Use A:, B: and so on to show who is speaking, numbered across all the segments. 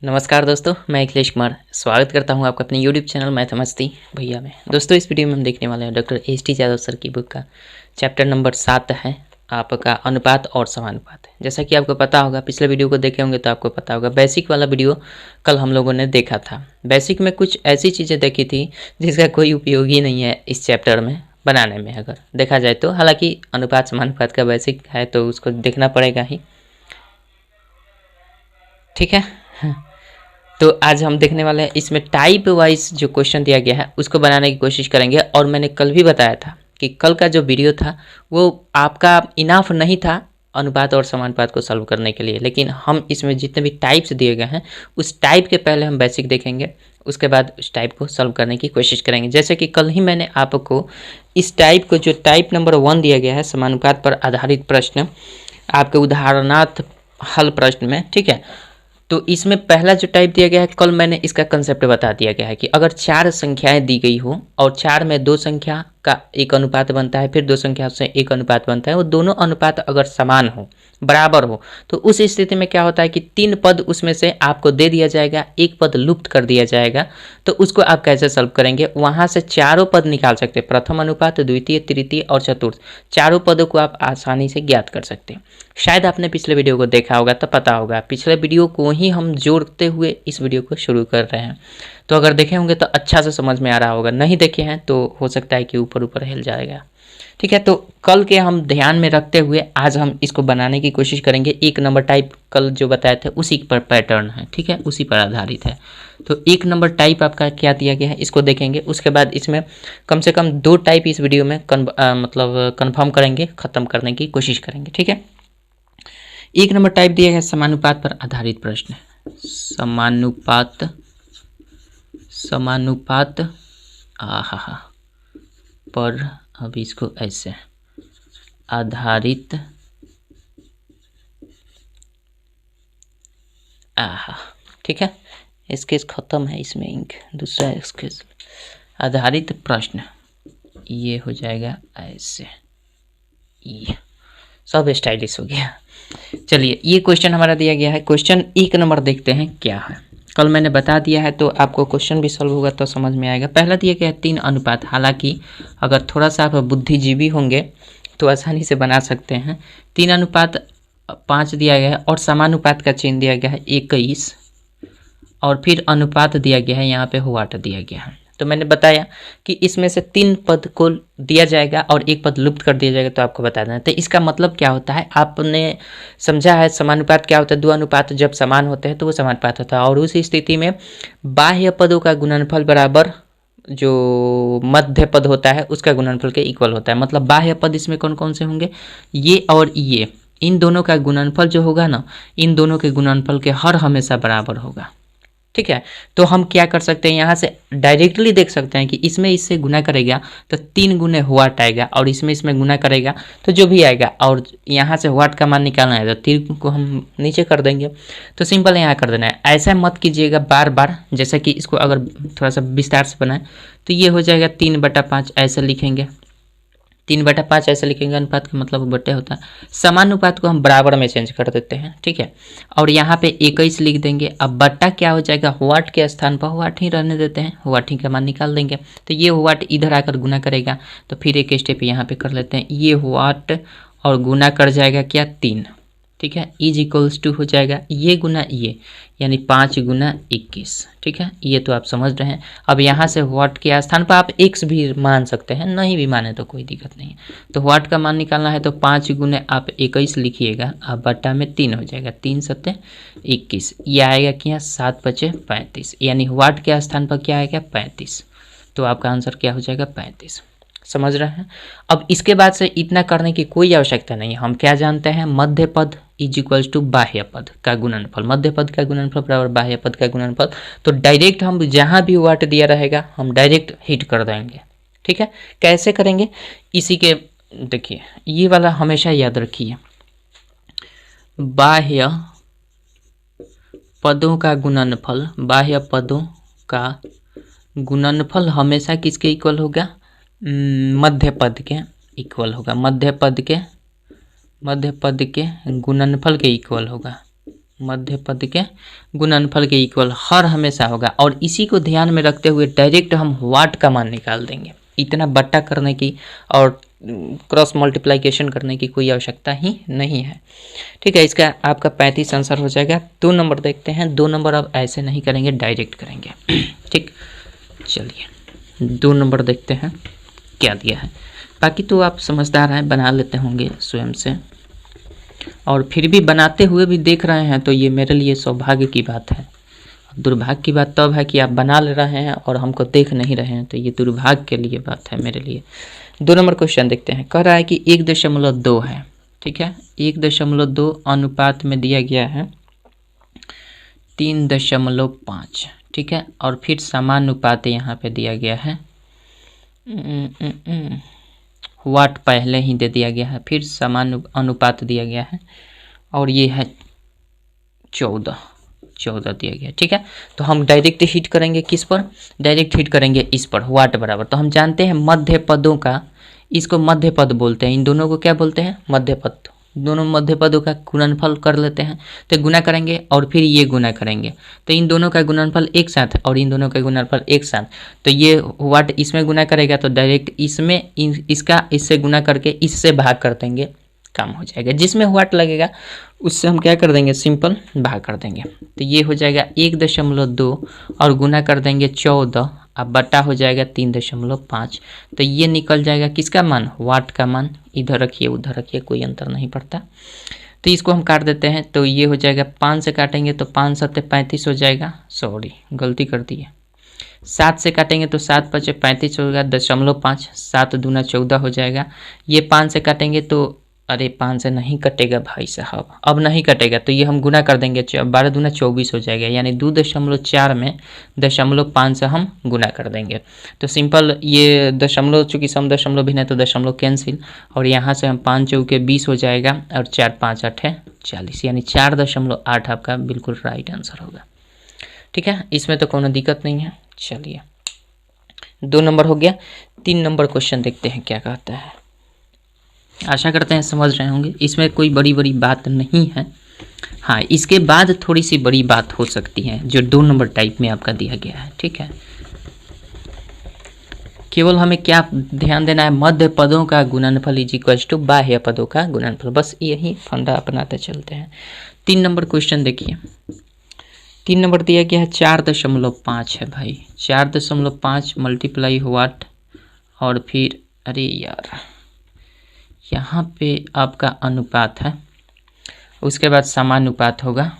A: नमस्कार दोस्तों, मैं अखिलेश कुमार स्वागत करता हूं आपका अपने YouTube चैनल मैथमस्ती भैया में। दोस्तों, इस वीडियो में हम देखने वाले हैं डॉक्टर एस.टी. यादव सर की बुक का चैप्टर नंबर 7 है आपका अनुपात और समानुपात। जैसा कि आपको पता होगा, पिछले वीडियो को देखे होंगे तो आपको पता होगा, बेसिक वाला वीडियो कल हम लोगों ने देखा था। बेसिक में कुछ ऐसी चीज़ें देखी थी जिसका कोई उपयोग ही नहीं है इस चैप्टर में बनाने में, अगर देखा जाए तो। हालाँकि अनुपात समानुपात का बेसिक है तो उसको देखना पड़ेगा ही, ठीक है। तो आज हम देखने वाले हैं, इसमें टाइप वाइज जो क्वेश्चन दिया गया है उसको बनाने की कोशिश करेंगे। और मैंने कल भी बताया था कि कल का जो वीडियो था वो आपका इनाफ नहीं था अनुपात और समानुपात को सॉल्व करने के लिए, लेकिन हम इसमें जितने भी टाइप्स दिए गए हैं उस टाइप के पहले हम बेसिक देखेंगे, उसके बाद उस टाइप को सॉल्व करने की कोशिश करेंगे। जैसे कि कल ही मैंने आपको इस टाइप को, जो टाइप नंबर 1 दिया गया है समानुपात पर आधारित प्रश्न, आपके उदाहरणार्थ हल प्रश्न में, ठीक है, तो इसमें पहला जो टाइप दिया गया है, कल मैंने इसका कंसेप्ट बता दिया गया है कि अगर 4 संख्याएं दी गई हो और 4 में 2 संख्या का एक अनुपात बनता है, फिर 2 संख्या से एक अनुपात बनता है, वो दोनों अनुपात अगर समान हो, बराबर हो, तो उस स्थिति में क्या होता है कि 3 पद उसमें से आपको दे दिया जाएगा, एक पद लुप्त कर दिया जाएगा। तो उसको आप कैसे सॉल्व करेंगे? वहाँ से चारों पद निकाल सकते हैं, प्रथम अनुपात, द्वितीय, तृतीय और चतुर्थ, चारों पदों को आप आसानी से ज्ञात कर सकते हैं। शायद आपने पिछले वीडियो को देखा होगा तो पता होगा, पिछले वीडियो को ही हम जोड़ते हुए इस वीडियो को शुरू कर रहे हैं। तो अगर देखे होंगे तो अच्छा से समझ में आ रहा होगा, नहीं देखे हैं तो हो सकता है कि ऊपर ऊपर हिल जाएगा, ठीक है। तो कल के हम ध्यान में रखते हुए आज हम इसको बनाने की कोशिश करेंगे। 1 नंबर टाइप कल जो बताए थे उसी पर पैटर्न है, ठीक है, उसी पर आधारित है। तो 1 नंबर टाइप आपका क्या दिया गया है इसको देखेंगे, उसके बाद इसमें कम से कम 2 टाइप इस वीडियो में मतलब कन्फर्म करेंगे, ख़त्म करने की कोशिश करेंगे, ठीक है। 1 नंबर टाइप दिया गया समानुपात पर आधारित प्रश्न। समानुपात पर, अब इसको ऐसे आधारित ठीक है, स्केच खत्म है, इसमें इंक दूसरा स्केच आधारित प्रश्न, ये हो जाएगा ऐसे, ये सब स्टाइलिश हो गया। चलिए, ये क्वेश्चन हमारा दिया गया है। क्वेश्चन 1 नंबर देखते हैं क्या है। कल मैंने बता दिया है तो आपको क्वेश्चन भी सॉल्व होगा तो समझ में आएगा। पहला दिया गया है 3 अनुपात। हालांकि अगर थोड़ा सा आप बुद्धिजीवी होंगे तो आसानी से बना सकते हैं। 3 अनुपात 5 दिया गया है और समानुपात का चिन्ह दिया गया है 21, और फिर अनुपात दिया गया है, यहाँ पे वाट दिया गया है। तो मैंने बताया कि इसमें से 3 पद को दिया जाएगा और एक पद लुप्त कर दिया जाएगा, तो आपको बता देना। तो इसका मतलब क्या होता है, आपने समझा है समानुपात क्या होता है? 2 अनुपात जब समान होते हैं तो वो समानुपात होता है, और उस स्थिति में बाह्य पदों का गुणनफल बराबर जो मध्य पद होता है उसका गुणनफल के इक्वल होता है। मतलब बाह्य पद इसमें कौन कौन से होंगे? ये और ये, इन दोनों का गुणनफल जो होगा ना, इन दोनों के गुणनफल के हर हमेशा बराबर होगा, ठीक है। तो हम क्या कर सकते हैं, यहाँ से डायरेक्टली देख सकते हैं कि इसमें इससे गुना करेगा तो 3 गुने वाट आएगा, और इसमें गुना करेगा तो जो भी आएगा, और यहाँ से वाट का मान निकालना है तो 3 को हम नीचे कर देंगे। तो सिंपल यहाँ कर देना है। ऐसा मत कीजिएगा बार बार, जैसा कि इसको अगर थोड़ा सा विस्तार से बनाए तो ये हो जाएगा 3/5, ऐसे लिखेंगे। 3/5 ऐसे लिखेंगे, अनुपात का मतलब बट्टे होता है। समानुपात को हम बराबर में चेंज कर देते हैं, ठीक है, और यहाँ पे 21 लिख देंगे। अब बट्टा क्या हो जाएगा, वाट के स्थान पर वाट ही रहने देते हैं, वाट ही का मान निकाल देंगे। तो ये वाट इधर आकर गुना करेगा, तो फिर एक स्टेप यहाँ पे कर लेते हैं, ये वाट और गुना कर जाएगा क्या, 3, ठीक है, = हो जाएगा ये गुना ये, यानी 5 गुना 21, ठीक है। ये तो आप समझ रहे हैं। अब यहाँ से वाट के स्थान पर आप x भी मान सकते हैं, नहीं भी माने तो कोई दिक्कत नहीं है। तो वाट का मान निकालना है तो 5 गुने आप 21 लिखिएगा, अब बट्टा में 3 हो जाएगा, 3 × 21, ये आएगा क्या, 7×5 = 35, यानी वाट के स्थान पर क्या आएगा, 35। तो आपका आंसर क्या हो जाएगा, 35। समझ रहे हैं। अब इसके बाद से इतना करने की कोई आवश्यकता नहीं है। हम क्या जानते हैं, मध्य पद = बाह्य पद का गुणनफल, मध्य पद का गुणनफल बराबर बाह्य पद का गुणनफल। तो डायरेक्ट हम जहां भी वाट दिया रहेगा हम डायरेक्ट हिट कर देंगे, ठीक है। कैसे करेंगे, इसी के देखिए, ये वाला हमेशा याद रखिए, बाह्य पदों का गुणनफल, बाह्य पदों का गुणनफल हमेशा किसके इक्वल होगा, मध्य पद के इक्वल होगा, मध्य पद के गुणनफल के इक्वल होगा, मध्य पद के गुणनफल के इक्वल हर हमेशा होगा। और इसी को ध्यान में रखते हुए डायरेक्ट हम वाट का मान निकाल देंगे। इतना बट्टा करने की और क्रॉस मल्टीप्लिकेशन करने की कोई आवश्यकता ही नहीं है। ठीक है, इसका आपका 35 आंसर हो जाएगा। 2 नंबर देखते हैं। 2 नंबर अब ऐसे नहीं करेंगे, डायरेक्ट करेंगे। ठीक, चलिए 2 नंबर देखते हैं क्या दिया है। बाकी तो आप समझदार हैं, बना लेते होंगे स्वयं से, और फिर भी बनाते हुए भी देख रहे हैं तो ये मेरे लिए सौभाग्य की बात है। दुर्भाग्य की बात तब है कि आप बना ले रहे हैं और हमको देख नहीं रहे हैं, तो ये दुर्भाग्य के लिए बात है मेरे लिए। 2 नंबर क्वेश्चन देखते हैं। कह रहा है कि 1.2 है। ठीक है, 1.2 अनुपात में दिया गया है 3.5। ठीक है, और फिर समानुपात यहाँ पे दिया गया है, वाट पहले ही दे दिया गया है, फिर समान अनुपात दिया गया है, और ये है 14 दिया गया। ठीक है, तो हम डायरेक्ट हिट करेंगे किस पर? डायरेक्ट हिट करेंगे इस पर, वाट बराबर। तो हम जानते हैं मध्य पदों का, इसको मध्य पद बोलते हैं, इन दोनों को क्या बोलते हैं? मध्य पद। दोनों मध्य पदों का गुणनफल कर लेते हैं, तो गुना करेंगे और फिर ये गुना करेंगे, तो इन दोनों का गुणनफल एक साथ और इन दोनों का गुणनफल एक साथ। तो ये वाट इसमें गुना करेगा तो डायरेक्ट इसमें इसका इससे गुना करके इससे भाग कर देंगे, काम हो जाएगा। जिसमें वाट लगेगा उससे हम क्या कर देंगे? सिंपल भाग कर देंगे। तो ये हो जाएगा 1.2 और गुना कर देंगे 14, अब बटा हो जाएगा 3.5। तो ये निकल जाएगा किसका मान? वाट का मान। इधर रखिए उधर रखिए, कोई अंतर नहीं पड़ता। तो इसको हम काट देते हैं, तो ये हो जाएगा 5 से काटेंगे तो 5 7 35 हो जाएगा। सॉरी, गलती कर दी है। 7 से काटेंगे तो 7 5 35 होगा, 0.5। 7 दूना 14 हो जाएगा। ये 5 से काटेंगे तो, अरे 5 से नहीं कटेगा भाई साहब, अब नहीं कटेगा, तो ये हम गुना कर देंगे, 12 दूना 24 हो जाएगा। यानी 2.4 में 0.5 से हम गुना कर देंगे। तो सिंपल ये दशमलव, चूँकि सम दशमलव भिन्न है तो दशमलव कैंसिल, और यहाँ से हम 5 चौके 20 हो जाएगा, और 4 5 8 है 40, यानी 4.8 आपका बिल्कुल राइट आंसर होगा। ठीक है, इसमें तो कोनो दिक्कत नहीं है। चलिए 2 नंबर हो गया। 3 नंबर क्वेश्चन देखते हैं क्या कहता है। आशा करते हैं समझ रहे होंगे, इसमें कोई बड़ी बड़ी बात नहीं है। हाँ, इसके बाद थोड़ी सी बड़ी बात हो सकती है जो 2 नंबर टाइप में आपका दिया गया है। ठीक है, केवल हमें क्या ध्यान देना है? मध्य पदों का गुणनफल इज इक्वल टू बाह्य पदों का गुणनफल, बस यही फंडा अपनाते चलते हैं। 3 नंबर क्वेश्चन देखिए। 3 नंबर दिया गया है 4.5 है भाई। 4.5 मल्टीप्लाई वाट, और फिर अरे यार यहाँ पे आपका अनुपात है, उसके बाद समानुपात होगा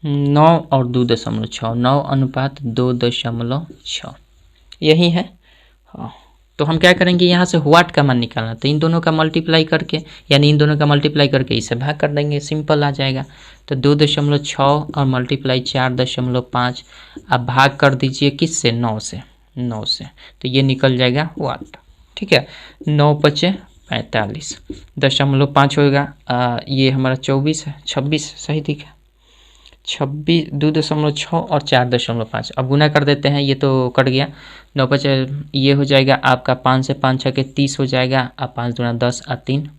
A: 9 और 2.6, 9 अनुपात 2.6, यही है। हाँ, तो हम क्या करेंगे? यहाँ से वाट का मान निकालना, तो इन दोनों का मल्टीप्लाई करके, यानी इन दोनों का मल्टीप्लाई करके इसे भाग कर देंगे, सिंपल आ जाएगा। तो 2.6 और मल्टीप्लाई 4.5, अब भाग कर दीजिए किससे? 9 से। 9 से तो ये निकल जाएगा वाट। ठीक है, 9 5 45, 0.5 होगा, ये हमारा 24 है, 26 सही दिखा, 26, 2.6 और 4.5। अब गुना कर देते हैं, ये तो कट गया, 9 5 ये हो जाएगा आपका 5 से 5 6 के 30 हो जाएगा, अब 5 दूना 10 और 3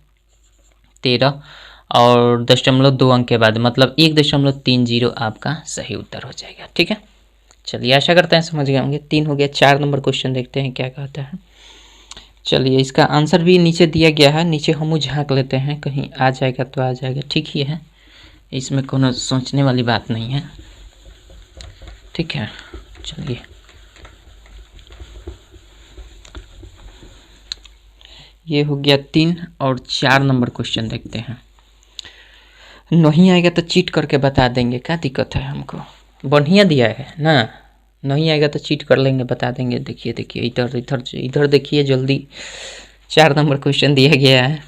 A: 13, और 0.2 अंक के बाद मतलब 1.30 आपका सही उत्तर हो जाएगा। ठीक है, चलिए आशा करते हैं समझ गए होंगे। 3 हो गया। 4 नंबर क्वेश्चन देखते हैं क्या कहता है। चलिए इसका आंसर भी नीचे दिया गया है, नीचे हम झांक लेते हैं, कहीं आ जाएगा तो आ जाएगा, ठीक ही है, इसमें कोनो सोचने वाली बात नहीं है। ठीक है, चलिए ये हो गया 3, और 4 नंबर क्वेश्चन देखते हैं। नहीं आएगा तो चीट करके बता देंगे, क्या दिक्कत है हमको, बढ़िया दिया है ना। नहीं आएगा तो चीट कर लेंगे, बता देंगे। देखिए देखिए इधर इधर इधर देखिए जल्दी। 4 नंबर क्वेश्चन दिया गया है,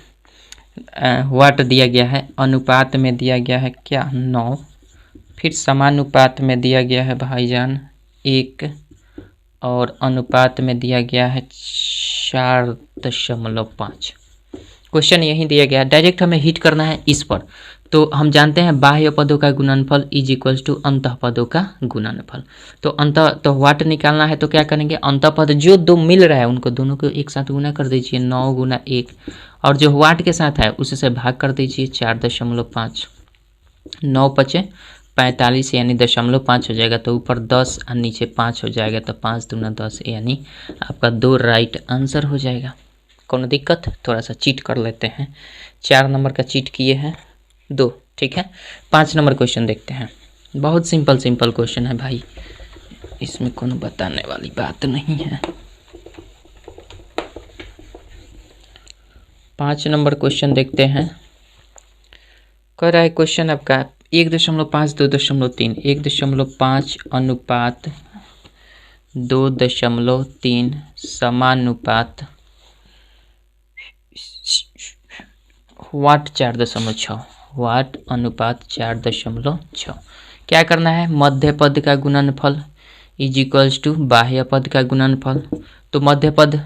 A: वाट दिया गया है, अनुपात में दिया गया है क्या? 9, फिर समानुपात में दिया गया है भाईजान 1, और अनुपात में दिया गया है 4.5। क्वेश्चन यही दिया गया है, डायरेक्ट हमें हिट करना है इस पर। तो हम जानते हैं बाह्य पदों का गुणनफल इज इक्वल टू अंतः पदों का गुणनफल। तो तो वाट निकालना है तो क्या करेंगे? अंतः पद जो 2 मिल रहा है उनको दोनों को एक साथ गुना कर दीजिए, 9 गुना 1, और जो वाट के साथ है उससे भाग कर दीजिए 4.5। 9 पचे 45 यानी 0.5 हो जाएगा, तो ऊपर 10 और नीचे 5 हो जाएगा, तो 5 दूना 10 यानी आपका 2 राइट आंसर हो जाएगा। कोनो दिक्कत? थोड़ा सा चीट कर लेते हैं। 4 नंबर का चीट किए हैं 2, ठीक है। 5 नंबर क्वेश्चन देखते हैं। बहुत सिंपल क्वेश्चन है भाई, इसमें कोनो बताने वाली बात नहीं है। 5 नंबर क्वेश्चन देखते हैं। कह रहा है क्वेश्चन आपका 1.5 2.3 1.5 अनुपात 2.3 समानुपात वाट 4.6 वाट अनुपात 4.6। क्या करना है? मध्य पद का गुणनफल इज इक्वल्स टू बाह्य पद का गुणनफल। तो मध्य पद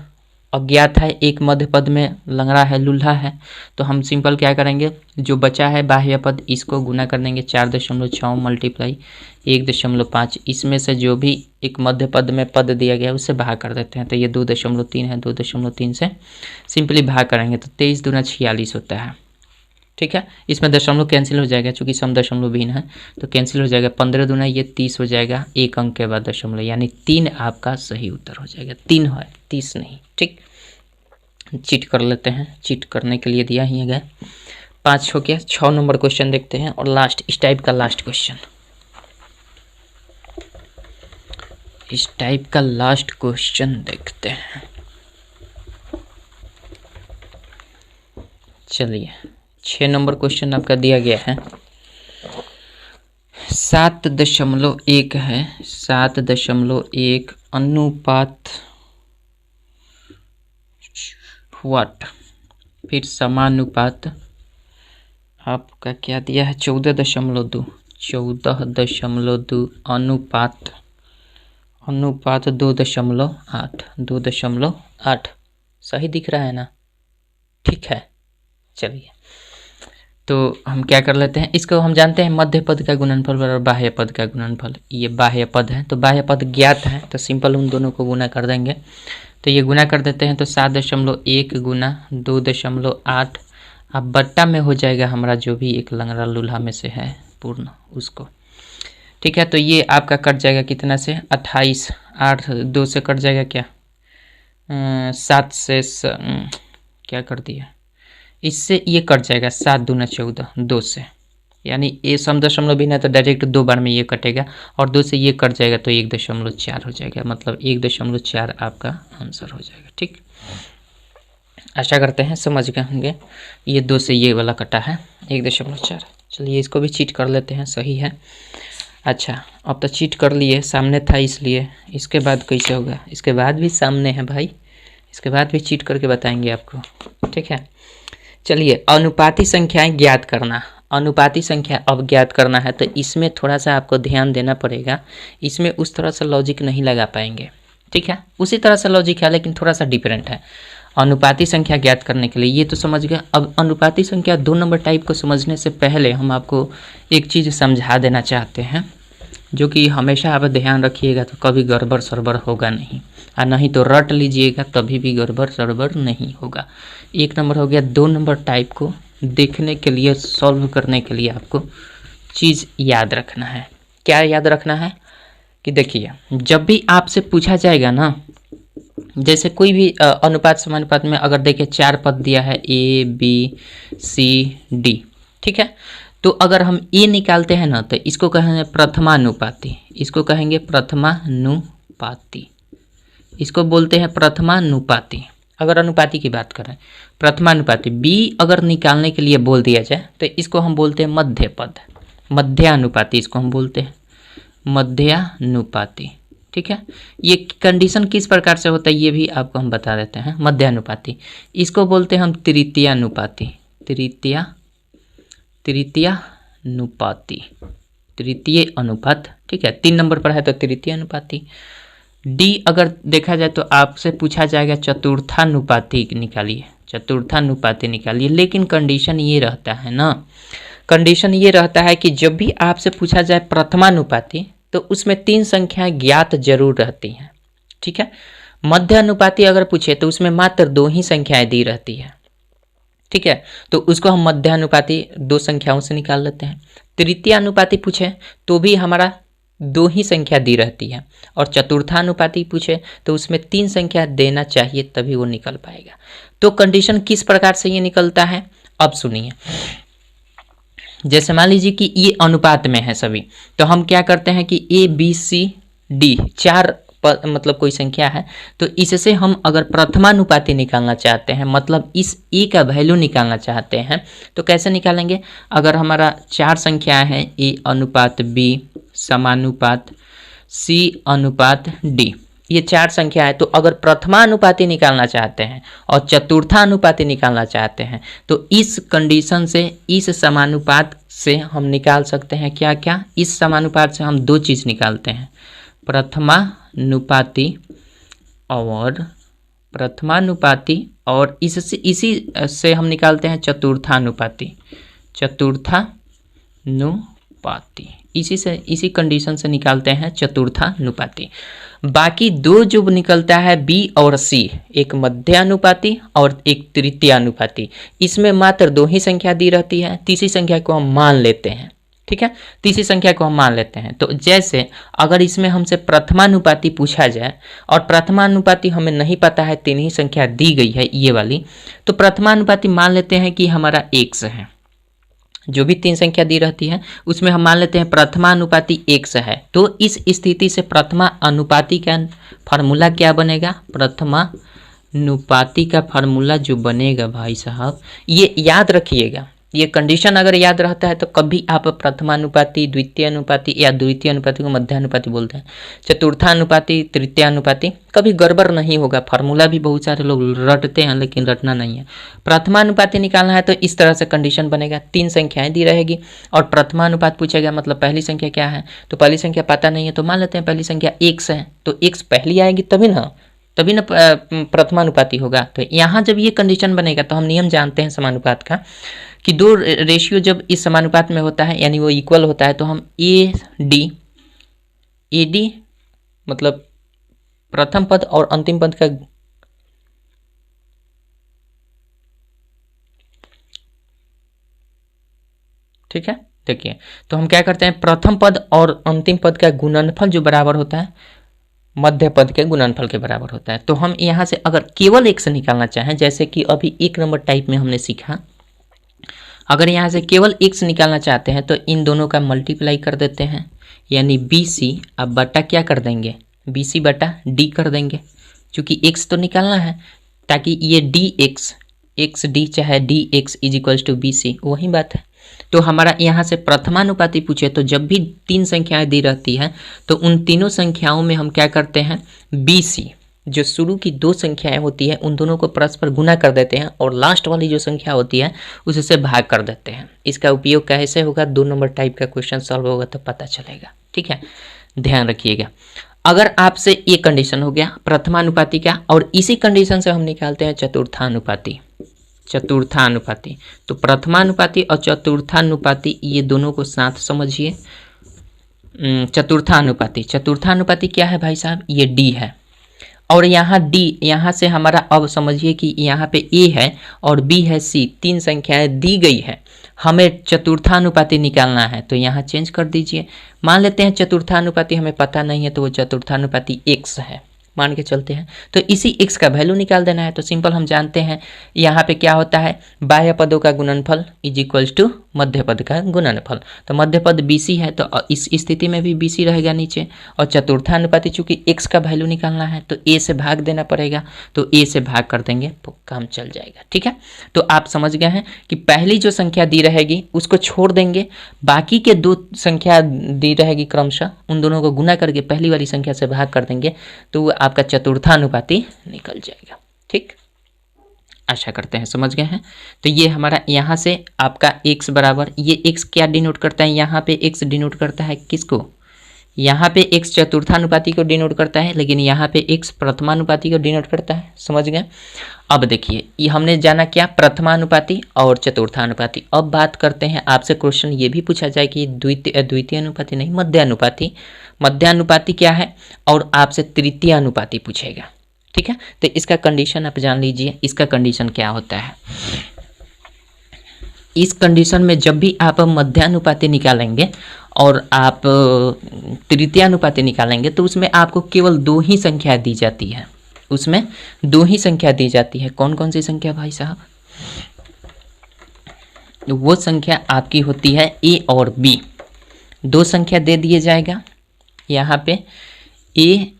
A: अज्ञात है, एक मध्य पद में लंगड़ा है, लूल्हा है, तो हम सिंपल क्या करेंगे, जो बचा है बाह्य पद इसको गुना कर देंगे 4.6 मल्टीप्लाई 1.5, इसमें से जो भी एक मध्य पद में पद दिया गया उससे भाग कर देते हैं। तो ये 2.3 है, 2.3 से सिंपली भाग करेंगे तो 23 दूना 46 होता है, ठीक है। इसमें दशमलव कैंसिल हो जाएगा, चूंकि सम दशमलव भिन्न है तो कैंसिल हो जाएगा। 15 दूना ये 30 हो जाएगा, एक अंक के बाद दशमलव, यानी 3 आपका सही उत्तर हो जाएगा। 3 है, 30 नहीं, ठीक। चीट कर लेते हैं, चीट करने के लिए दिया ही है। 5 हो गया। 6 नंबर क्वेश्चन देखते हैं और लास्ट इस टाइप का लास्ट क्वेश्चन, इस टाइप का लास्ट क्वेश्चन देखते हैं। चलिए 6 नंबर क्वेश्चन आपका दिया गया है 7.1 है, 7.1 अनुपात वाट, फिर समानुपात आपका क्या दिया है 14.2 अनुपात 2.8 सही दिख रहा है ना? ठीक है। चलिए तो हम क्या कर लेते हैं, इसको हम जानते हैं मध्य पद का गुणनफल बराबर बाह्य पद का गुणनफल। ये बाह्य पद है तो बाह्य पद ज्ञात है, तो सिंपल उन दोनों को गुना कर देंगे। तो ये गुना कर देते हैं तो 7.1 गुना 2.8 अब बट्टा में हो जाएगा हमारा जो भी एक लंगड़ा लूल्हा में से है पूर्ण उसको, ठीक है। तो ये आपका कट जाएगा कितना से 28, 8 2 से कट जाएगा क्या 7 से क्या कर दिया, इससे ये कट जाएगा 7 दूना 14 2 से, यानी ये सम दशमलव भिन्न है तो डायरेक्ट 2 बार में ये कटेगा और 2 से ये कट जाएगा तो 1.4 हो जाएगा, मतलब 1.4 आपका आंसर हो जाएगा, ठीक। आशा करते हैं समझ गए होंगे। ये 2 से ये वाला कटा है 1.4। चलिए इसको भी चीट कर लेते हैं, सही है। अच्छा अब तो चीट कर लिए, सामने था इसलिए, इसके बाद कैसे होगा, इसके बाद भी सामने है भाई, इसके बाद भी चीट करके बताएंगे आपको, ठीक है। चलिए अनुपाती संख्याएं ज्ञात करना, अनुपाती संख्या अब ज्ञात करना है तो इसमें थोड़ा सा आपको ध्यान देना पड़ेगा, इसमें उस तरह से लॉजिक नहीं लगा पाएंगे, ठीक है। उसी तरह से लॉजिक है लेकिन थोड़ा सा डिफरेंट है। अनुपाती संख्या ज्ञात करने के लिए ये तो समझ गए। अब अनुपाती संख्या 2 नंबर टाइप को समझने से पहले हम आपको एक चीज़ समझा देना चाहते हैं, जो कि हमेशा आप ध्यान रखिएगा तो कभी गड़बड़ सड़बड़ होगा नहीं, और नहीं तो रट लीजिएगा तभी भी गड़बड़ सड़बड़ नहीं होगा। 1 नंबर हो गया। 2 नंबर टाइप को देखने के लिए, सॉल्व करने के लिए आपको चीज़ याद रखना है। क्या याद रखना है कि देखिए जब भी आपसे पूछा जाएगा ना, जैसे कोई भी अनुपात समानुपात में अगर देखिए 4 पद दिया है A B C D, ठीक है। तो अगर हम A निकालते हैं ना तो इसको कहेंगे प्रथमानुपाती, इसको कहेंगे प्रथमानुपाती, इसको बोलते हैं प्रथमानुपाती। अगर अनुपाती की बात करें प्रथमानुपाती। B अगर निकालने के लिए बोल दिया जाए तो इसको हम बोलते हैं मध्य पद, मध्यानुपाती इसको हम बोलते हैं मध्यानुपाती, ठीक है। ये कंडीशन किस प्रकार से होता है ये भी आपको हम बता देते हैं। मध्यानुपाती इसको बोलते हैं हम तृतीयानुपाती, तृतीयानुपाती, तृतीय अनुपात, ठीक है। 3 नंबर पर है तो तृतीय अनुपाती। डी अगर देखा जाए तो आपसे पूछा जाएगा चतुर्थानुपाती निकालिए, चतुर्थानुपाती निकालिए, लेकिन कंडीशन ये रहता है ना, कंडीशन ये रहता है कि जब भी आपसे पूछा जाए प्रथमानुपाती तो उसमें 3 संख्याएं ज्ञात जरूर रहती हैं, ठीक है। मध्य अनुपाती अगर पूछे तो उसमें मात्र 2 ही संख्याएं दी रहती है, ठीक है। तो उसको हम मध्यानुपाती 2 संख्याओं से निकाल लेते हैं। तृतीयानुपाती पूछे तो भी हमारा 2 ही संख्या दी रहती है, और चतुर्थानुपाती पूछे तो उसमें 3 संख्या देना चाहिए तभी वो निकल पाएगा। तो कंडीशन किस प्रकार से ये निकलता है, अब सुनिए। जैसे मान लीजिए कि ये अनुपात में है सभी, तो हम क्या करते हैं कि A B C D 4 मतलब कोई संख्या है, तो इससे हम अगर प्रथमानुपाती निकालना चाहते हैं, मतलब इस ए का वैल्यू निकालना चाहते हैं, तो कैसे निकालेंगे। अगर हमारा 4 संख्या है A अनुपात B समानुपात C अनुपात D, ये 4 संख्या है, तो अगर प्रथमानुपाती निकालना चाहते हैं और चतुर्थानुपाती निकालना चाहते हैं, तो इस कंडीशन से, इस समानुपात से हम निकाल सकते हैं क्या क्या। इस समानुपात से हम 2 चीज़ निकालते हैं, प्रथमानुपाती और इसी से हम निकालते हैं चतुर्थानुपाती। इसी कंडीशन से निकालते हैं चतुर्थानुपाती। बाकी 2 जो निकलता है B और C, एक मध्यानुपाती और एक तृतीयानुपाती, इसमें मात्र 2 ही संख्या दी रहती है, तीसरी संख्या को हम मान लेते हैं। ठीक है, तीसरी संख्या को हम मान लेते हैं। तो जैसे अगर इसमें हमसे प्रथमानुपाती पूछा जाए और प्रथमानुपाती हमें नहीं पता है, 3 ही संख्या दी गई है ये वाली, तो प्रथमानुपाती मान लेते हैं कि हमारा x है। जो भी 3 संख्या दी रहती है उसमें हम मान लेते हैं प्रथमानुपाती x है। तो इस स्थिति से प्रथमानुपाती का फार्मूला क्या बनेगा, प्रथमानुपाती का फार्मूला जो बनेगा भाई साहब, ये याद रखिएगा। ये कंडीशन अगर याद रहता है तो कभी आप प्रथमानुपाती, द्वितीयानुपाती या द्वितीयानुपाती को मध्यानुपाती बोलते हैं, चतुर्थानुपाती, तृतीयानुपाती, कभी गड़बड़ नहीं होगा। फार्मूला भी बहुत सारे लोग रटते हैं लेकिन रटना नहीं है। प्रथमानुपाती निकालना है तो इस तरह से कंडीशन बनेगा, 3 संख्याएं दी रहेगी और प्रथमानुपात पूछेगा, मतलब पहली संख्या क्या है, तो पहली संख्या पता नहीं है तो मान लेते हैं पहली संख्या x है, तो x पहली आएगी तभी ना प्रथमानुपाती होगा। तो यहाँ जब ये कंडीशन बनेगा तो हम नियम जानते हैं समानुपात का कि 2 रेशियो जब इस समानुपात में होता है यानी वो इक्वल होता है, तो हम AD मतलब प्रथम पद और अंतिम पद का ठीक है, देखिए तो हम क्या करते हैं, प्रथम पद और अंतिम पद का गुणनफल जो बराबर होता है मध्य पद के गुणनफल के बराबर होता है। तो हम यहाँ से अगर केवल x निकालना चाहें, जैसे कि अभी 1 नंबर टाइप में हमने सीखा, अगर यहाँ से केवल x निकालना चाहते हैं तो इन दोनों का मल्टीप्लाई कर देते हैं, यानी BC अब बटा क्या कर देंगे, BC बटा D कर देंगे, क्योंकि x तो निकालना है, ताकि ये dx XD चाहे dx इजिक्वल्स टू BC वही बात है। तो हमारा यहाँ से प्रथमानुपाती पूछे तो जब भी 3 संख्याएं दी रहती हैं तो उन तीनों संख्याओं में हम क्या करते हैं, BC जो शुरू की 2 संख्याएं होती है उन दोनों को परस्पर गुना कर देते हैं और लास्ट वाली जो संख्या होती है उससे भाग कर देते हैं। इसका उपयोग कैसे होगा, 2 नंबर टाइप का क्वेश्चन सॉल्व होगा तो पता चलेगा। ठीक है, ध्यान रखिएगा। अगर आपसे ये कंडीशन हो गया प्रथमानुपाती का, और इसी कंडीशन से हम निकालते हैं चतुर्थानुपाती। तो प्रथमानुपाती और चतुर्थानुपाती ये दोनों को साथ समझिए। चतुर्थानुपाती क्या है भाई साहब, ये D है, और यहाँ D, यहाँ से हमारा अब समझिए कि यहाँ पे A है और B है C, 3 संख्याएं दी गई है, हमें चतुर्थानुपाती निकालना है तो यहाँ चेंज कर दीजिए। मान लेते हैं चतुर्थानुपाती हमें पता नहीं है तो वो चतुर्थानुपाती x है, मान के चलते हैं, तो इसी x का वैल्यू निकाल देना है। तो सिंपल हम जानते हैं यहाँ पे क्या होता है, बाह्य पदों का गुणनफल इज इक्वल्स टू मध्य पद का गुणनफल। तो मध्य पद BC है तो इस स्थिति में भी BC रहेगा नीचे, और चतुर्थानुपाती चूंकि x का वैल्यू निकालना है तो a से भाग देना पड़ेगा, तो a से भाग कर देंगे तो काम चल जाएगा। ठीक है, तो आप समझ गए हैं कि पहली जो संख्या दी रहेगी उसको छोड़ देंगे, बाकी के 2 संख्या दी रहेगी क्रमशः, उन दोनों को गुना करके पहली वाली संख्या से भाग कर देंगे तो वो आपका चतुर्थानुपाती निकल जाएगा। ठीक, आशा करते हैं समझ गए हैं। तो ये हमारा यहाँ से आपका x बराबर, ये x क्या डिनोट करता है, यहाँ पे x डिनोट करता है किसको, यहाँ पे x चतुर्थानुपाती को डिनोट करता है, लेकिन यहाँ पे x प्रथमानुपाती को डिनोट करता है। समझ गए। अब देखिए ये हमने जाना क्या, प्रथमानुपाती और चतुर्थानुपाती। अब बात करते हैं, आपसे क्वेश्चन ये भी पूछा जाए कि द्वितीय अनुपाती नहीं, मध्यानुपाती। मध्यानुपाती क्या है, और आपसे तृतीय अनुपाती पूछेगा। ठीक है, तो इसका कंडीशन आप जान लीजिए, इसका कंडीशन क्या होता है। इस कंडीशन में जब भी आप मध्यानुपाती निकालेंगे और आप तृतीयानुपाती निकालेंगे तो उसमें आपको केवल 2 ही संख्या दी जाती है, उसमें 2 ही संख्या दी जाती है। कौन कौन सी संख्या भाई साहब? वो संख्या आपकी होती है ए और बी। 2 संख्या दे दिए जाएगा यहाँ पे, ए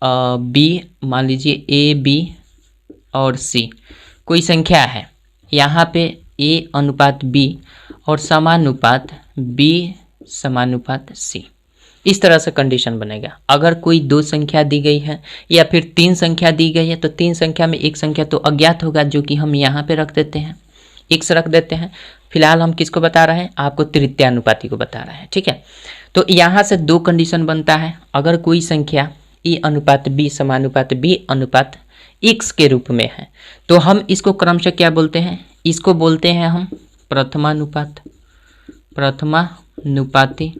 A: बी, मान लीजिए ए बी और सी कोई संख्या है, यहाँ पे ए अनुपात बी और समानुपात बी समानुपात सी। इस तरह से कंडीशन बनेगा। अगर कोई 2 संख्या दी गई है या फिर 3 संख्या दी गई है तो 3 संख्या में एक संख्या तो अज्ञात होगा, जो कि हम यहाँ पे रख देते हैं, x रख देते हैं। फिलहाल हम किसको बता रहे हैं? आपको तृतीयानुपाती को बता रहे हैं, ठीक है। तो यहाँ से 2 कंडीशन बनता है। अगर कोई संख्या ए अनुपात बी समानुपात बी अनुपात x के रूप में है तो हम इसको क्रमशः क्या बोलते हैं? इसको बोलते हैं हम प्रथमानुपाती,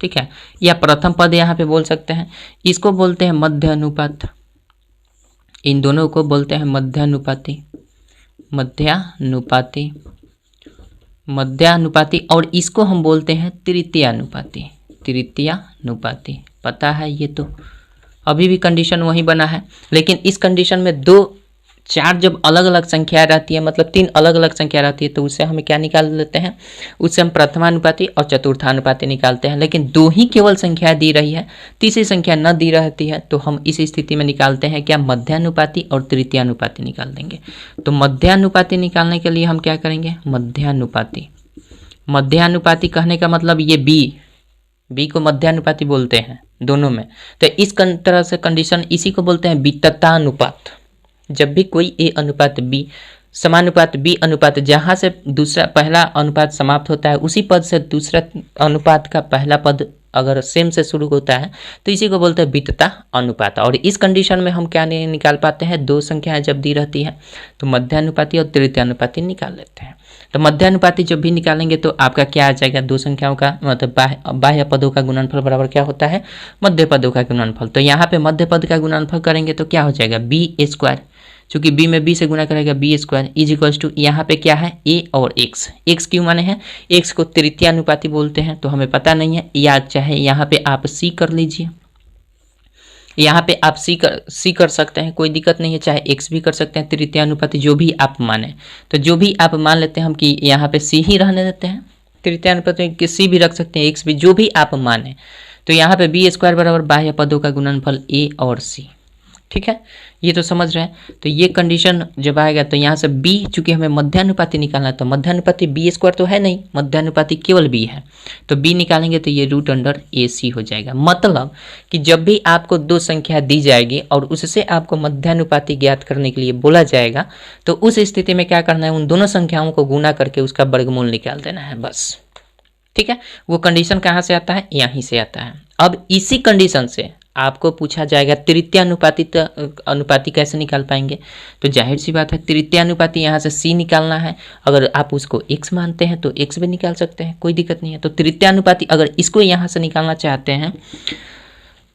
A: ठीक है, या प्रथम पद यहाँ पे बोल सकते हैं। इसको बोलते हैं मध्य अनुपात, इन दोनों को बोलते हैं मध्यानुपाती और इसको हम बोलते हैं तृतीयानुपाती। पता है ये तो? अभी भी कंडीशन वही बना है, लेकिन इस कंडीशन में 4 जब अलग अलग संख्या रहती है, मतलब 3 अलग अलग संख्या रहती है, तो उससे हमें क्या निकाल लेते हैं? उससे हम प्रथमानुपाती और चतुर्थानुपाती निकालते हैं। लेकिन 2 ही केवल संख्या दी रही है, तीसरी संख्या न दी रहती है, तो हम इस स्थिति में निकालते हैं क्या? मध्यानुपाती और तृतीयानुपाती निकाल देंगे। तो मध्यानुपाती निकालने के लिए हम क्या करेंगे? मध्यानुपाती कहने का मतलब ये बी को मध्यानुपाती बोलते हैं दोनों में। तो इस तरह से कंडीशन, इसी को बोलते हैं विततानुपात। जब भी कोई ए अनुपात बी समानुपात बी अनुपात, जहाँ से पहला अनुपात समाप्त होता है उसी पद से दूसरा अनुपात का पहला पद अगर सेम से शुरू होता है तो इसी को बोलते हैं वितता अनुपात। और इस कंडीशन में हम क्या नहीं निकाल पाते हैं? 2 संख्याएं जब दी रहती है तो मध्यानुपाती और तृतीयानुपाती निकाल लेते हैं। तो मध्यानुपाती जब भी निकालेंगे तो आपका क्या आ जाएगा? 2 संख्याओं का मतलब बाह्य पदों का गुणनफल बराबर क्या होता है? मध्य पदों का गुणनफल। तो यहाँ पे मध्य पद का गुणनफल करेंगे तो क्या हो जाएगा? बी स्क्वायर, चूंकि b में b से गुना करेगा b square is equals to, यहाँ पे क्या है? a और x क्यों माने हैं? x को तृतीयानुपाती बोलते हैं तो हमें पता नहीं है, या चाहे यहाँ पे आप c कर लीजिए, यहाँ पे आप c कर सकते हैं, कोई दिक्कत नहीं है, चाहे x भी कर सकते हैं तृतीयानुपाती, जो भी आप माने। तो जो भी आप मान लेते हैं हम कि यहाँ पे c ही रहने देते हैं, तृतीयानुपाती c भी रख सकते हैं, x भी, जो भी आप माने। तो यहाँ पे बी स्क्वायर बराबर बाह्य पदों का गुणनफल a और c, ठीक है, ये तो समझ रहे हैं। तो ये कंडीशन जब आएगा तो यहाँ से b, चूंकि हमें मध्यानुपाती निकालना है तो मध्यानुपाती बी स्क्वायर तो है नहीं, मध्यानुपाती केवल b है, तो b निकालेंगे तो ये √AC हो जाएगा। मतलब कि जब भी आपको 2 संख्या दी जाएगी और उससे आपको मध्यानुपाती ज्ञात करने के लिए बोला जाएगा तो उस स्थिति में क्या करना है? उन दोनों संख्याओं को गुना करके उसका वर्गमूल निकाल देना है, बस, ठीक है। वो कंडीशन कहाँ से आता है? यहीं से आता है। अब इसी कंडीशन से आपको पूछा जाएगा तृतीयानुपाती कैसे निकाल पाएंगे? तो जाहिर सी बात है, तृतीयानुपाती यहाँ से c निकालना है। अगर आप उसको x मानते हैं तो x भी निकाल सकते हैं, कोई दिक्कत नहीं है। तो तृतीयानुपाती अगर इसको यहाँ से निकालना चाहते हैं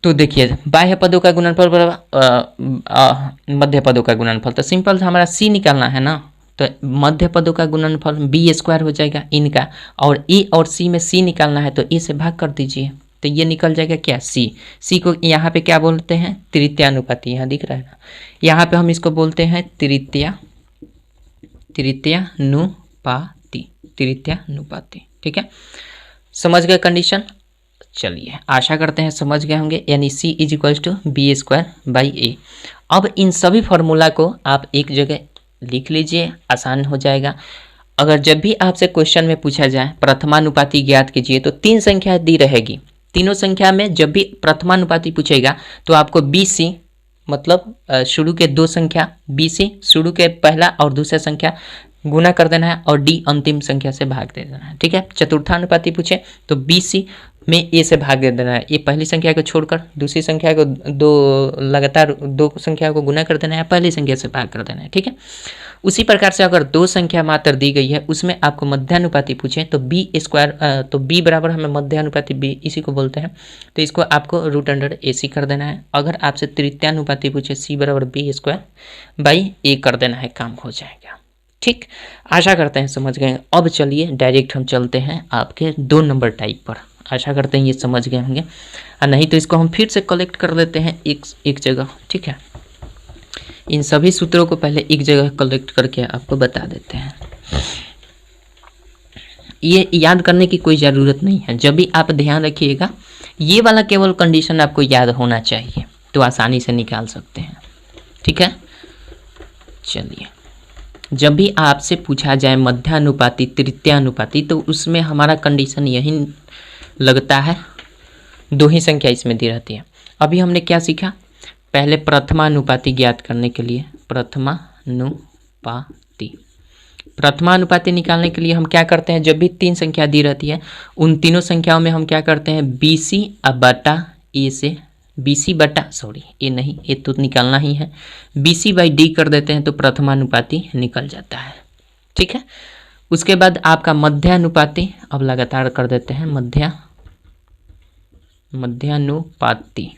A: तो देखिए, बाह्य पदों का गुणनफल बराबर मध्य पदों का गुणनफल, तो सिंपल हमारा c निकालना है ना, तो मध्य पदों का गुणनफल बी स्क्वायर हो जाएगा इनका, और e और c में c निकालना है तो e से भाग कर दीजिए, तो ये निकल जाएगा क्या? c को यहाँ पे क्या बोलते हैं? तृतीयानुपाती, यहाँ दिख रहा है ना, यहाँ पे हम इसको बोलते हैं तृतीयानुपाती, ठीक है। समझ गए कंडीशन? चलिए, आशा करते हैं समझ गए होंगे। यानी c is equals to B square by A. अब इन सभी फॉर्मूला को आप एक जगह लिख लीजिए, आसान हो जाएगा। अगर जब भी आपसे क्वेश्चन में पूछा जाए प्रथमानुपाती ज्ञात कीजिए तो 3 संख्या दी रहेगी, तीनों संख्या में जब भी प्रथमानुपाती पूछेगा तो आपको BC, मतलब शुरू के 2 संख्या BC, शुरू के पहला और दूसरा संख्या गुना कर देना है और D अंतिम संख्या से भाग दे देना है, ठीक है। चतुर्थानुपाती पूछे तो BC में A से भाग दे देना है, ये पहली संख्या को छोड़कर दूसरी संख्या को लगातार 2 संख्या को गुना कर देना है, पहली संख्या से भाग कर देना है, ठीक है। उसी प्रकार से अगर 2 संख्या मात्र दी गई है उसमें आपको मध्यानुपाती पूछे तो बी स्क्वायर, तो b बराबर हमें मध्यानुपाती b इसी को बोलते हैं, तो इसको आपको √AC कर देना है। अगर आपसे तृतीयानुपाती पूछे c बराबर बी स्क्वायर बाई a कर देना है, काम हो जाएगा। ठीक, आशा करते हैं समझ गए। अब चलिए डायरेक्ट हम चलते हैं आपके 2 नंबर टाइप पर। आशा करते हैं ये समझ गए होंगे, और नहीं तो इसको हम फिर से कलेक्ट कर लेते हैं एक जगह। ठीक है, इन सभी सूत्रों को पहले एक जगह कलेक्ट करके आपको बता देते हैं। ये याद करने की कोई ज़रूरत नहीं है, जब भी आप ध्यान रखिएगा ये वाला केवल कंडीशन आपको याद होना चाहिए, तो आसानी से निकाल सकते हैं। ठीक है, चलिए, जब भी आपसे पूछा जाए मध्यानुपाती तृतीयानुपाती, तो उसमें हमारा कंडीशन यही लगता है, 2 ही संख्या इसमें दी रहती है। अभी हमने क्या सीखा, पहले प्रथमानुपाती ज्ञात करने के लिए प्रथमानुपाती निकालने के लिए हम क्या करते हैं, जब भी 3 संख्या दी रहती है उन तीनों संख्याओं में हम क्या करते हैं, BC बटा ए से BC बटा ए नहीं, ये तो निकालना ही है, BC/D कर देते हैं तो प्रथमानुपाती निकल जाता है। ठीक है, उसके बाद आपका मध्यानुपाती, अब लगातार कर देते हैं मध्यानुपाती।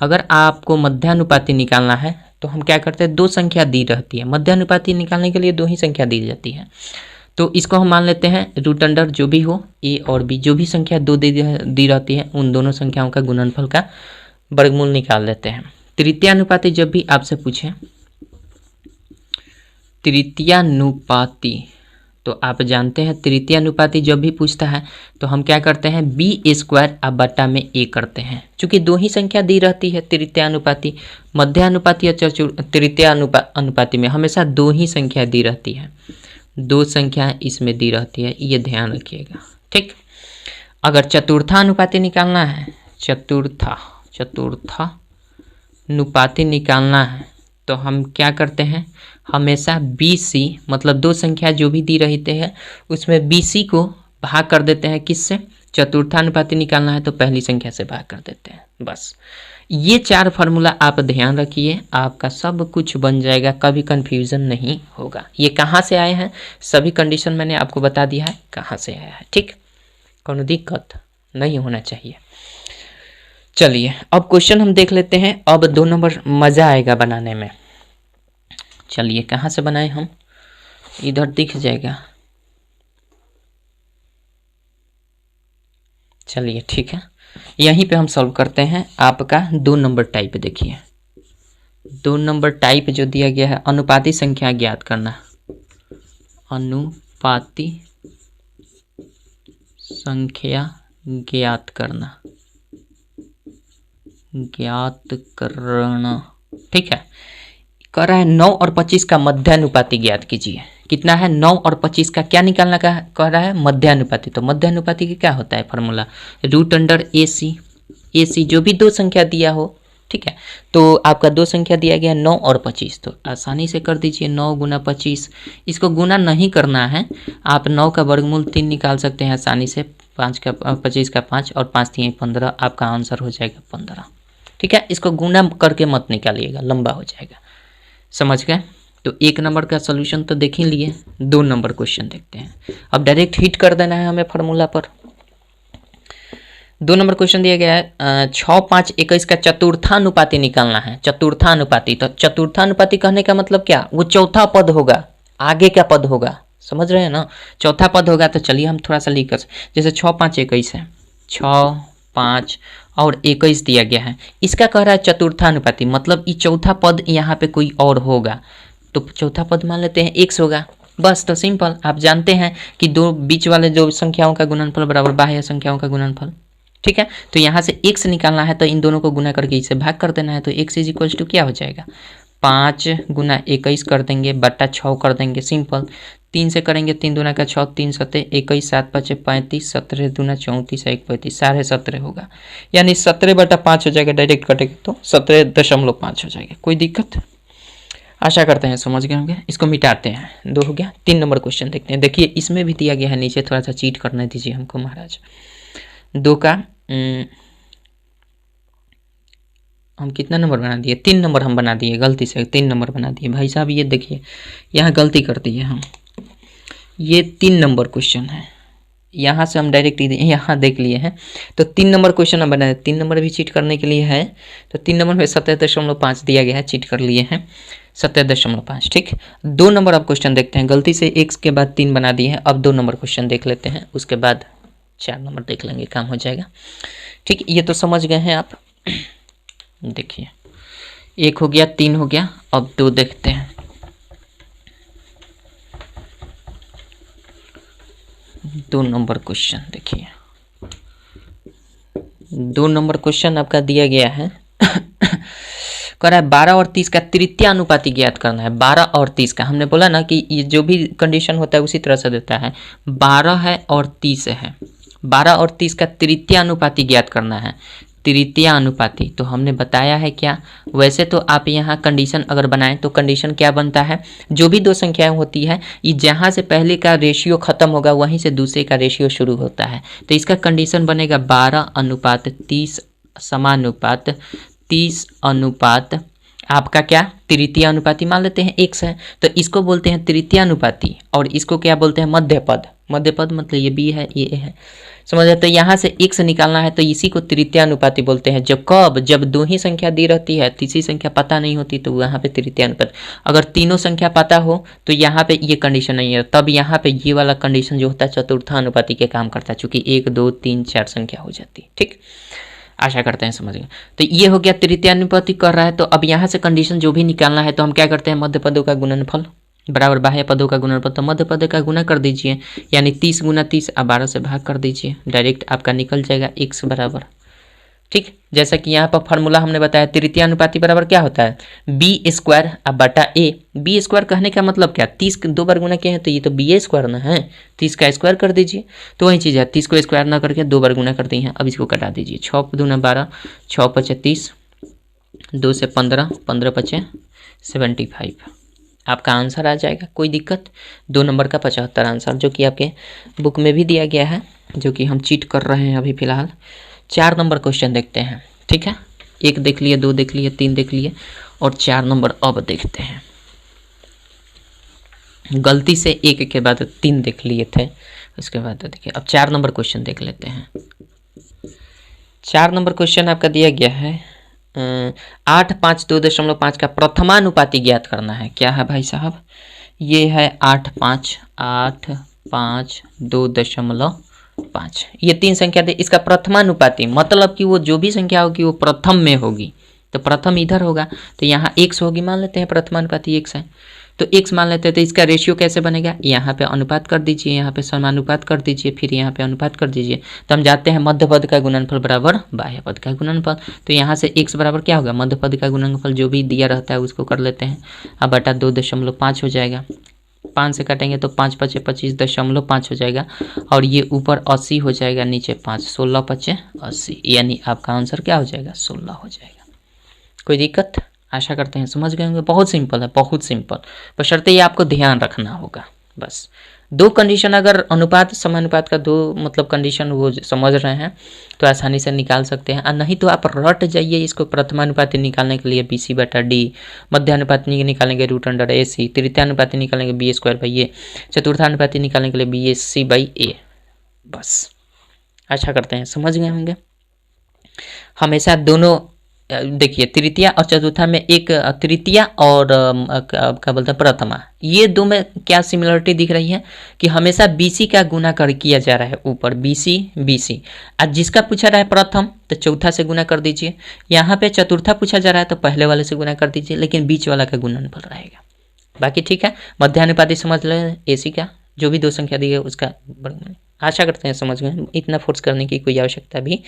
A: अगर आपको मध्यानुपाती निकालना है तो हम क्या करते हैं, 2 संख्या दी रहती है, मध्यानुपाती निकालने के लिए 2 ही संख्या दी जाती है, तो इसको हम मान लेते हैं रूट अंडर जो भी हो A और B, जो भी संख्या 2 दी रहती है उन दोनों संख्याओं का गुणनफल का वर्गमूल निकाल लेते हैं। तृतीयानुपाती जब भी आपसे पूछे तृतीयानुपाती, तो आप जानते हैं तृतीयानुपाती जब भी पूछता है तो हम क्या करते हैं, B² अब बटा में A करते हैं, चूँकि 2 ही संख्या दी रहती है तृतीयानुपाती। मध्यानुपाती या तृतीयानुपाती में हमेशा 2 ही संख्या दी रहती है, 2 संख्या इसमें दी रहती है, ये ध्यान रखिएगा। ठीक, अगर चतुर्थानुपाती निकालना है, चतुर्थानुपाती निकालना है तो हम क्या करते हैं, हमेशा BC मतलब 2 संख्या जो भी दी रहती है उसमें BC को भाग कर देते हैं, किससे, चतुर्थानुपाती निकालना है तो पहली संख्या से भाग कर देते हैं। बस ये 4 फार्मूला आप ध्यान रखिए, आपका सब कुछ बन जाएगा, कभी कन्फ्यूज़न नहीं होगा। ये कहाँ से आए हैं, सभी कंडीशन मैंने आपको बता दिया है कहाँ से आया है। ठीक, कोनो दिक्कत नहीं होना चाहिए। चलिए अब क्वेश्चन हम देख लेते हैं। अब 2 नंबर मज़ा आएगा बनाने में। चलिए कहाँ से बनाए हम, इधर दिख जाएगा। चलिए ठीक है, यहीं पे हम सॉल्व करते हैं। आपका 2 नंबर टाइप देखिए, 2 नंबर टाइप जो दिया गया है, अनुपाती संख्या ज्ञात करना, अनुपाती संख्या ज्ञात करना। ठीक है, कह रहा है 9 और 25 का मध्यानुपाती ज्ञात कीजिए। कितना है, 9 और 25 का क्या निकालना का कह रहा है, मध्यानुपाती। तो मध्यानुपाती की क्या होता है फॉर्मूला, रूट अंडर AC जो भी 2 संख्या दिया हो। ठीक है, तो आपका 2 संख्या दिया गया 9 और 25, तो आसानी से कर दीजिए 9 गुना 25। इसको गुना नहीं करना है, आप 9 का वर्गमूल 3 निकाल सकते हैं आसानी से, 25 का 5 और 5 3 15, आपका आंसर हो जाएगा 15। ठीक है, इसको गुना करके मत निकालिएगा, लंबा हो जाएगा। समझ गए, तो 1 नंबर का सोल्यूशन तो देख ही लिए। 2 नंबर क्वेश्चन देखते हैं। अब डायरेक्ट हिट कर देना है हमें फार्मूला पर। 2 नंबर क्वेश्चन दिया गया है 6 5 21 का चतुर्थानुपाती निकालना है। चतुर्थानुपाती, तो चतुर्थानुपाती कहने का मतलब क्या, वो चौथा पद होगा, आगे का पद होगा, समझ रहे हैं ना, चौथा पद होगा। तो चलिए हम थोड़ा सा लिख कर, जैसे 6 5 21 है, 6 5 और 21 दिया गया है, इसका कह रहा है चतुर्थानुपाती, मतलब ये चौथा पद यहाँ पे कोई और होगा, तो चौथा पद मान लेते हैं x होगा। बस, तो सिंपल, आप जानते हैं कि 2 बीच वाले जो संख्याओं का गुणनफल बराबर बाह्य संख्याओं का गुणनफल। ठीक है, तो यहाँ से x निकालना है तो इन दोनों को गुना करके इसे भाग कर देना है, तो x इज इक्वल टू क्या हो जाएगा, 5 गुना 21 कर देंगे बटा 6 कर देंगे, सिंपल। 3 से करेंगे, 3 दूना का 6, 3 7 21, 7 5 35, 17 दूना 34, 1 35, 17.5 होगा, यानी 17 बटा 5 हो जाएगा, डायरेक्ट कटेगा तो 17.5 हो जाएगा। कोई दिक्कत, आशा करते हैं समझ गए होंगे। इसको मिटाते हैं, 2 हो गया। 3 नंबर क्वेश्चन देखते हैं। देखिए इसमें भी दिया गया है, नीचे थोड़ा सा चीट करने दीजिए हमको महाराज। 2 का हम कितना नंबर बना दिए, 3 नंबर हम बना दिए, गलती से 3 नंबर बना दिए भाई साहब। ये देखिए यहाँ गलती कर दी है हम, ये 3 नंबर क्वेश्चन है, यहाँ से हम डायरेक्ट यहाँ देख लिए हैं, तो 3 नंबर क्वेश्चन हम बनाए। 3 नंबर भी चीट करने के लिए है, तो 3 नंबर में 17.5 दिया गया है, चीट कर लिए हैं। 17.5। ठीक, 2 नंबर अब क्वेश्चन देखते हैं। गलती से 1 के बाद 3 बना दिए हैं, अब 2 नंबर क्वेश्चन देख लेते हैं, उसके बाद 4 नंबर देख लेंगे, काम हो जाएगा। ठीक, ये तो समझ गए हैं आप। देखिए 1 हो गया, 3 हो गया, अब 2 देखते हैं। 2 नंबर क्वेश्चन देखिए, 2 नंबर क्वेश्चन आपका दिया गया है। कह रहा है 12 और 30 का तृतीय अनुपाती ज्ञात करना है। 12 और 30 का, हमने बोला ना कि ये जो भी कंडीशन होता है उसी तरह से देता है। 12 है और 30 है, 12 और 30 का तृतीय अनुपाती ज्ञात करना है। तृतीय अनुपाती तो हमने बताया है क्या, वैसे तो आप यहाँ कंडीशन अगर बनाएं तो कंडीशन क्या बनता है, जो भी 2 संख्याएं होती है, ये जहाँ से पहले का रेशियो खत्म होगा वहीं से दूसरे का रेशियो शुरू होता है। तो इसका कंडीशन बनेगा 12:30 समानुपात 30 अनुपात आपका क्या तृतीय अनुपाती मान लेते हैं 1 है, तो इसको बोलते हैं तृतीय अनुपाती, और इसको क्या बोलते हैं मध्य पद। मध्य पद मतलब ये बी है, ये है, समझ आते। तो यहाँ से 1 से निकालना है तो इसी को तृतीय अनुपाती बोलते हैं। जब कब, जब 2 ही संख्या दी रहती है, तीसरी संख्या पता नहीं होती, तो यहाँ पे तृतीय अनुपात। अगर तीनों संख्या पता हो तो यहाँ पे ये कंडीशन नहीं है, तब यहाँ पे ये वाला कंडीशन जो होता है चतुर्थानुपाती के काम करता है, चूंकि 1 2 3 4 संख्या हो जाती है। ठीक, आशा करते हैं समझ गए। तो ये हो गया तृतीय अनुपाती कर रहा है, तो अब यहाँ से कंडीशन जो भी निकालना है तो हम क्या करते हैं, मध्य पदों का गुणनफल बराबर बाह्य पदों का गुणनफल, तो मध्य पद का गुना कर दीजिए, यानी 30 गुना 30 आप 12 से भाग कर दीजिए, डायरेक्ट आपका निकल जाएगा x बराबर। ठीक, जैसा कि यहाँ पर फार्मूला हमने बताया, तृतीय अनुपाती बराबर क्या होता है, b² अब बटा a। b² कहने का मतलब क्या, 30 2 बार गुना किए हैं तो ये तो ba² ना है, 30 का स्क्वायर कर दीजिए, तो वही चीज़ है, 30 को स्क्वायर ना करके 2 बार गुना कर दी है। अब इसको कटा दीजिए, 6 दूना 12, 6 5 30, 2 से 15, 15 5 75, आपका आंसर आ जाएगा। कोई दिक्कत, 2 नंबर का 75 आंसर, जो कि आपके बुक में भी दिया गया है, जो कि हम चीट कर रहे हैं अभी फिलहाल। 4 नंबर क्वेश्चन देखते हैं। ठीक है, 1 देख लिए, 2 देख लिए, 3 देख लिए, और 4 नंबर अब देखते हैं। गलती से 1 के बाद 3 देख लिए थे, उसके बाद देखिए अब 4 नंबर क्वेश्चन देख लेते हैं। 4 नंबर क्वेश्चन आपका दिया गया है 8 5 2.5 का प्रथमानुपाती ज्ञात करना है। क्या है भाई साहब, ये है 8 5 2.5, ये 3 संख्या दे, इसका प्रथमानुपाती मतलब कि वो जो भी संख्या होगी वो प्रथम में होगी, तो प्रथम इधर होगा, तो यहाँ x होगी, मान लेते हैं प्रथमानुपाती x है, तो x मान लेते हैं। तो इसका रेशियो कैसे बनेगा, यहाँ पे अनुपात कर दीजिए, यहाँ पे समानुपात कर दीजिए, फिर यहाँ पे अनुपात कर दीजिए, तो हम जाते हैं मध्य पद का गुणनफल बराबर बाह्य पद का गुणनफल। तो यहाँ से x बराबर क्या होगा, मध्य पद का गुणनफल जो भी दिया रहता है उसको कर लेते हैं, अब बटा 2.5 हो जाएगा, 5 से काटेंगे तो 5 5 25.5 हो जाएगा, और ये ऊपर 80 हो जाएगा, नीचे 5, 16 5 80, यानी आपका आंसर क्या हो जाएगा, 16 हो जाएगा। कोई दिक्कत, आशा करते हैं समझ गए होंगे। बहुत सिंपल है, बहुत सिंपल, बशर्ते ये आपको ध्यान रखना होगा बस। 2 कंडीशन अगर अनुपात समानुपात का 2 मतलब कंडीशन वो समझ रहे हैं तो आसानी से निकाल सकते हैं, और नहीं तो आप रट जाइए इसको। प्रथमानुपाती निकालने के लिए BC/D, मध्यानुपाती निकालने के √AC, तृतीयानुपाती निकालने के B²/A, चतुर्थानुपाती निकालने के लिए BC/A, बस। आशा करते हैं समझ गए होंगे। हमेशा दोनों देखिए, तृतीया और चतुर्था में एक तृतीया और क्या बोलते हैं प्रथमा, ये 2 में क्या सिमिलरिटी दिख रही है कि हमेशा BC का गुना कर किया जा रहा है ऊपर, BC, और जिसका पूछा रहा है प्रथम तो चौथा से गुना कर दीजिए, यहाँ पे चतुर्था पूछा जा रहा है तो पहले वाले से गुना कर दीजिए, लेकिन बीच वाला का गुणनफल रहेगा। बाकी ठीक है, मध्यानुपाती समझ लें, AC का जो भी 2 संख्या दी है उसका। आशा करते हैं समझ गए, इतना फोर्स करने की कोई आवश्यकता भी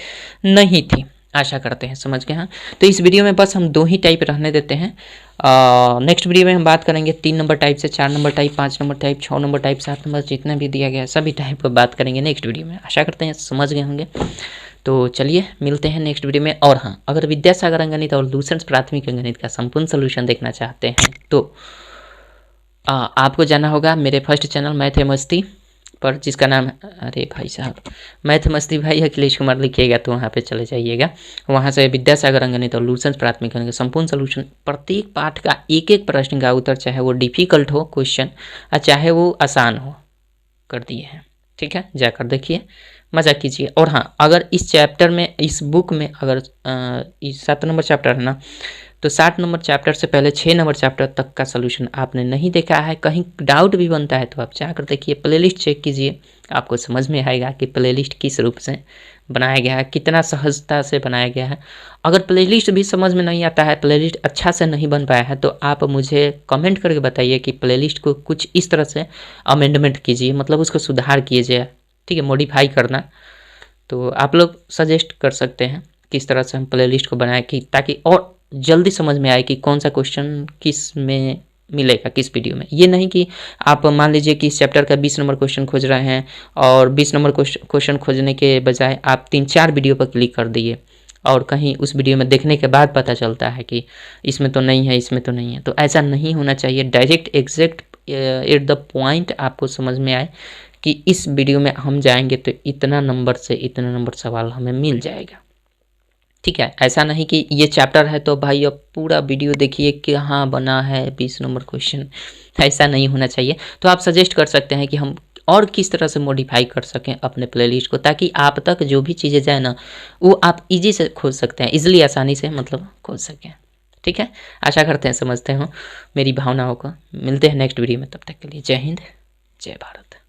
A: नहीं थी, आशा करते हैं समझ गए। हाँ, तो इस वीडियो में बस हम 2 ही टाइप रहने देते हैं। नेक्स्ट वीडियो में हम बात करेंगे 3 नंबर टाइप से, 4 number type, 5 number type, 6 number type, 7 number, जितना भी दिया गया है सभी टाइप पर बात करेंगे नेक्स्ट वीडियो में। आशा करते हैं समझ गए होंगे। तो चलिए मिलते हैं नेक्स्ट वीडियो में। और हाँ, अगर विद्यासागर अंकगणित और लूसेंट प्राथमिक अंकगणित का संपूर्ण सोल्यूशन देखना चाहते हैं तो आपको जाना होगा मेरे फर्स्ट चैनल मैथ मस्ती पर, जिसका नाम, अरे भाई साहब, मैथ मस्ती भाई अखिलेश कुमार लिखिएगा तो वहाँ पे चले जाइएगा। वहाँ से विद्यासागर अंकगणित और लूसेंट प्राथमिक अंकगणित संपूर्ण सोल्यूशन, प्रत्येक पाठ का एक प्रश्न का उत्तर, चाहे वो डिफिकल्ट हो क्वेश्चन और चाहे वो आसान हो, कर दिए हैं। ठीक है, जाकर देखिए, मज़ा कीजिए। और हाँ, अगर इस चैप्टर में, इस बुक में अगर इस 7 नंबर चैप्टर है ना, तो 60 नंबर चैप्टर से पहले 6 नंबर चैप्टर तक का सोल्यूशन आपने नहीं देखा है, कहीं डाउट भी बनता है तो आप जाकर देखिए, प्लेलिस्ट चेक कीजिए, आपको समझ में आएगा कि प्लेलिस्ट किस रूप से बनाया गया है, कितना सहजता से बनाया गया है। अगर प्लेलिस्ट भी समझ में नहीं आता है, प्लेलिस्ट अच्छा से नहीं बन पाया है, तो आप मुझे कमेंट करके बताइए कि प्लेलिस्ट को कुछ इस तरह से अमेंडमेंट कीजिए, मतलब उसको सुधार कीजिए, ठीक है, मॉडिफाई करना। तो आप लोग सजेस्ट कर सकते हैं किस तरह से हम प्लेलिस्ट को बनाएं कि ताकि और जल्दी समझ में आए कि कौन सा क्वेश्चन किस में मिलेगा, किस वीडियो में। ये नहीं कि आप मान लीजिए कि इस चैप्टर का 20 नंबर क्वेश्चन खोज रहे हैं और 20 नंबर क्वेश्चन खोजने के बजाय आप 3-4 वीडियो पर क्लिक कर दिए और कहीं उस वीडियो में देखने के बाद पता चलता है कि इसमें तो नहीं है, इसमें तो नहीं है। तो ऐसा नहीं होना चाहिए, direct exact at the point आपको समझ में आए कि इस वीडियो में हम जाएंगे तो इतना नंबर से इतना नंबर सवाल हमें मिल जाएगा, ठीक है। ऐसा नहीं कि ये चैप्टर है तो भाई अब पूरा वीडियो देखिए कि हाँ बना है 20 नंबर क्वेश्चन, ऐसा नहीं होना चाहिए। तो आप सजेस्ट कर सकते हैं कि हम और किस तरह से मॉडिफाई कर सकें अपने प्लेलिस्ट को, ताकि आप तक जो भी चीज़ें जाए ना वो आप इजी से खोज सकते हैं, इजीली आसानी से मतलब खोज सकें, ठीक है। आशा करते हैं समझते हो मेरी भावनाओं को। मिलते हैं नेक्स्ट वीडियो में, तब तक के लिए जय हिंद, जय भारत।